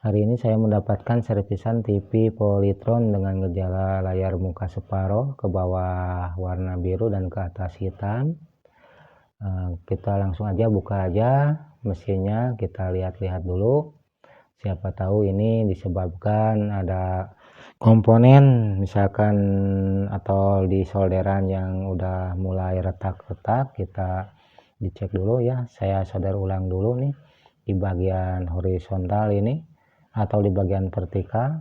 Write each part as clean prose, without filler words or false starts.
Hari ini saya mendapatkan servisan TV Polytron dengan gejala layar muka separuh, ke bawah warna biru dan ke atas hitam. Kita langsung aja buka aja mesinnya, kita lihat-lihat dulu. Siapa tahu ini disebabkan ada komponen misalkan atau di solderan yang udah mulai retak-retak. Kita dicek dulu ya. Saya solder ulang dulu nih di bagian horizontal ini atau di bagian vertikal.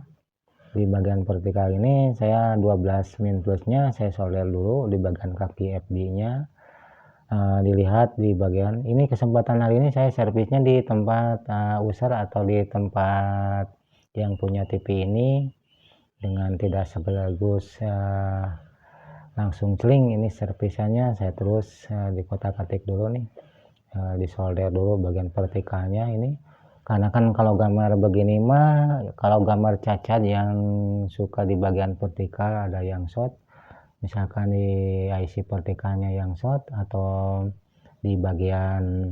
Di bagian vertikal ini saya 12 min plusnya saya solder dulu di bagian kaki FB nya. Dilihat di bagian ini, kesempatan hari ini saya servisnya di tempat user atau di tempat yang punya TV ini dengan tidak sekaligus langsung celing. Ini servisannya saya terus di kotak-atik dulu nih, disolder dulu bagian vertikalnya ini, karena kan kalau gambar begini mah, kalau gambar cacat yang suka di bagian vertikal ada yang short, misalkan di IC vertikalnya yang short atau di bagian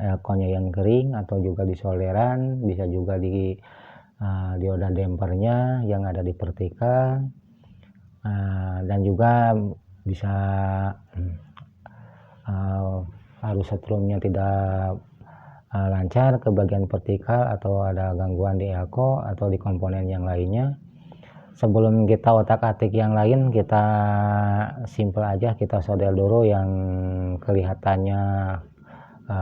elko-nya yang kering, atau juga di solderan, bisa juga di dioda dampernya yang ada di vertikal, dan juga bisa arus setrumnya tidak lancar ke bagian vertikal atau ada gangguan di elko atau di komponen yang lainnya. Sebelum kita otak-atik yang lain, kita simple aja, kita solder dulu yang kelihatannya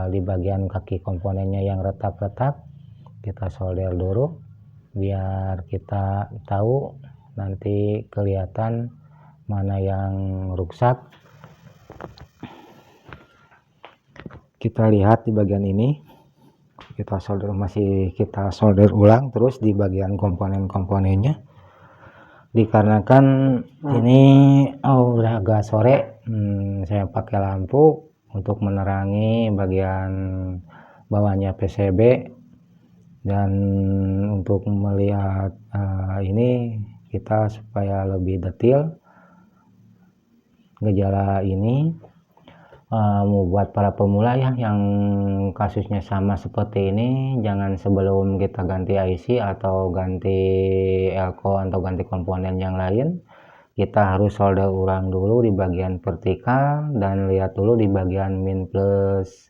di bagian kaki komponennya yang retak-retak. Kita solder dulu biar kita tahu nanti kelihatan mana yang rusak. Kita lihat di bagian ini, kita solder ulang terus di bagian komponen-komponennya. Dikarenakan ini udah agak sore, saya pakai lampu untuk menerangi bagian bawahnya PCB, dan untuk melihat ini kita supaya lebih detail gejala ini, buat para pemula ya yang kasusnya sama seperti ini, jangan sebelum kita ganti IC atau ganti elko atau ganti komponen yang lain, kita harus solder ulang dulu di bagian vertikal dan lihat dulu di bagian min plus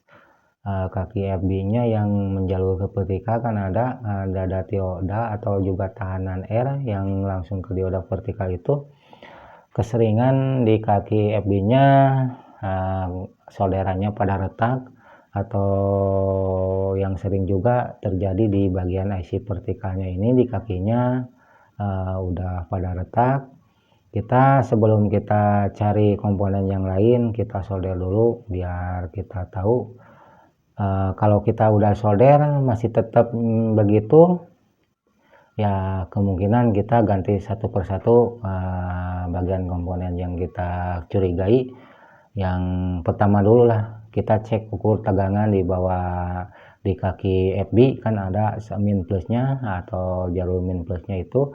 kaki FB nya yang menjalur ke vertikal, kan ada dada dioda atau juga tahanan R yang langsung ke dioda vertikal. Itu keseringan di kaki FB nya solderannya pada retak, atau yang sering juga terjadi di bagian IC vertikalnya ini, di kakinya udah pada retak. Kita sebelum kita cari komponen yang lain, kita solder dulu biar kita tahu. Kalau kita udah solder masih tetap begitu, ya kemungkinan kita ganti satu persatu bagian komponen yang kita curigai. Yang pertama dulu lah, kita cek ukur tegangan di bawah di kaki FB, kan ada min plusnya atau jalur min plusnya itu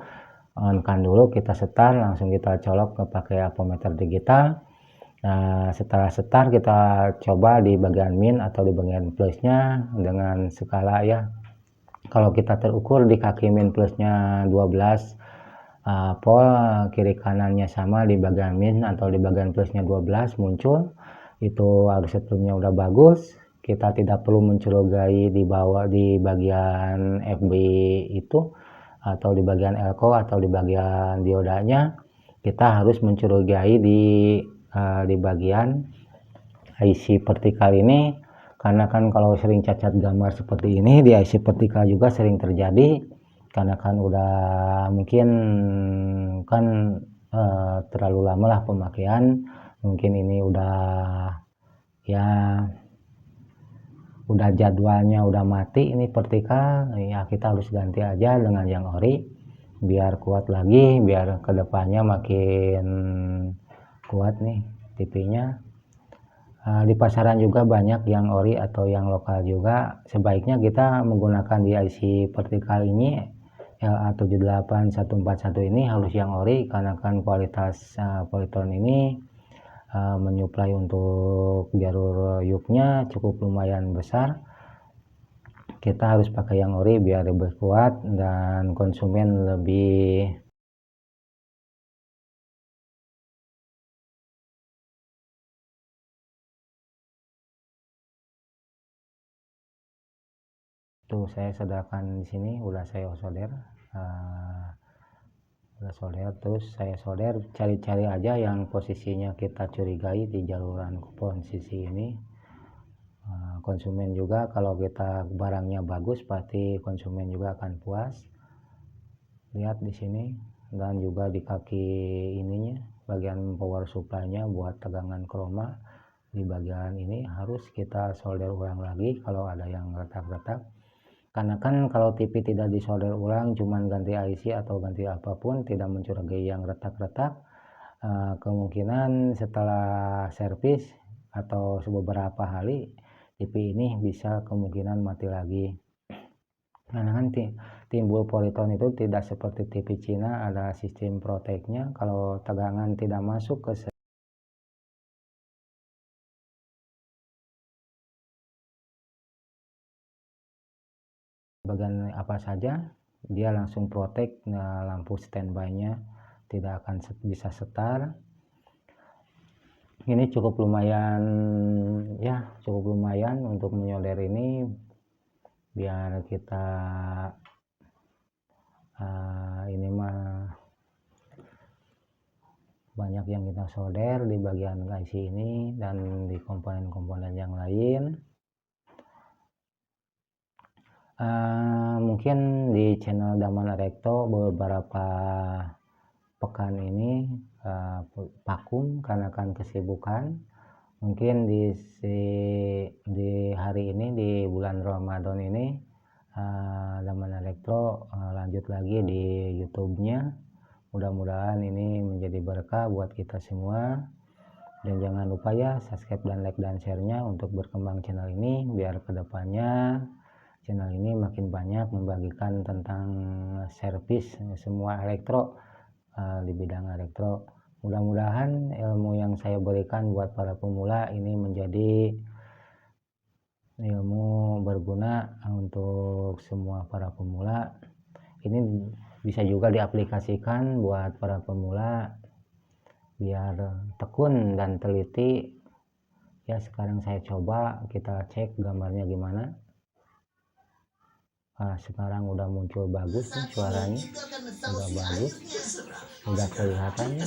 on kan dulu, kita setar, langsung kita colok ke pakai ampermeter digital. Setelah setar kita coba di bagian min atau di bagian plusnya dengan skala ya. Kalau kita terukur di kaki min plusnya 12 volt, kiri kanannya sama di bagian min atau di bagian plusnya 12 muncul, itu arus setrumnya udah bagus. Kita tidak perlu mencurigai di bawah di bagian FB itu atau di bagian elko atau di bagian diodanya. Kita harus mencurigai di bagian IC vertikal ini, karena kan kalau sering cacat gambar seperti ini di IC vertikal juga sering terjadi, karena kan udah mungkin kan terlalu lama lah pemakaian, mungkin ini udah ya udah jadwalnya udah mati ini vertikal ya. Kita harus ganti aja dengan yang ori biar kuat lagi, biar kedepannya makin kuat nih TV-nya. Di pasaran juga banyak yang ori atau yang lokal juga. Sebaiknya kita menggunakan di IC vertikal ini LA78141 ini harus yang ori, karena kan kualitas Polytron ini menyuplai untuk jalur yuknya cukup lumayan besar. kita harus pakai yang ori biar lebih kuat dan konsumen lebih tuh. Saya sediakan di sini udah saya solder, udah solder. Terus saya solder, cari-cari aja yang posisinya kita curigai di jaluran posisi ini. Konsumen juga kalau kita barangnya bagus pasti konsumen juga akan puas. Lihat di sini, dan juga di kaki ininya bagian power supply-nya buat tegangan kroma di bagian ini harus kita solder ulang lagi kalau ada yang retak-retak. Karena kan kalau TV tidak disolder ulang, cuman ganti IC atau ganti apapun, tidak mencurigai yang retak-retak, kemungkinan setelah servis atau beberapa hari TV ini bisa kemungkinan mati lagi. Karena kan timbul politon itu tidak seperti TV Cina, ada sistem proteknya. Kalau tegangan tidak masuk ke bagian apa saja, dia langsung protek, lampu standby-nya tidak akan bisa setar. Ini cukup lumayan ya, cukup lumayan untuk menyolder ini biar kita ini mah banyak yang kita solder di bagian IC ini dan di komponen-komponen yang lain. Mungkin di channel Daman Elektro beberapa pekan ini vakum karena kan kesibukan. Mungkin di hari ini, di bulan Ramadan ini, Daman Elektro lanjut lagi di YouTube-nya. Mudah-mudahan ini menjadi berkah buat kita semua. Dan jangan lupa ya subscribe dan like dan share-nya untuk berkembang channel ini biar kedepannya channel ini makin banyak membagikan tentang servis semua elektro, di bidang elektro. Mudah-mudahan ilmu yang saya berikan buat para pemula ini menjadi ilmu berguna untuk semua para pemula. Ini bisa juga diaplikasikan buat para pemula biar tekun dan teliti. Ya, sekarang saya coba, kita cek gambarnya gimana. Sekarang udah muncul bagus nih suaranya, udah bagus, udah kelihatan.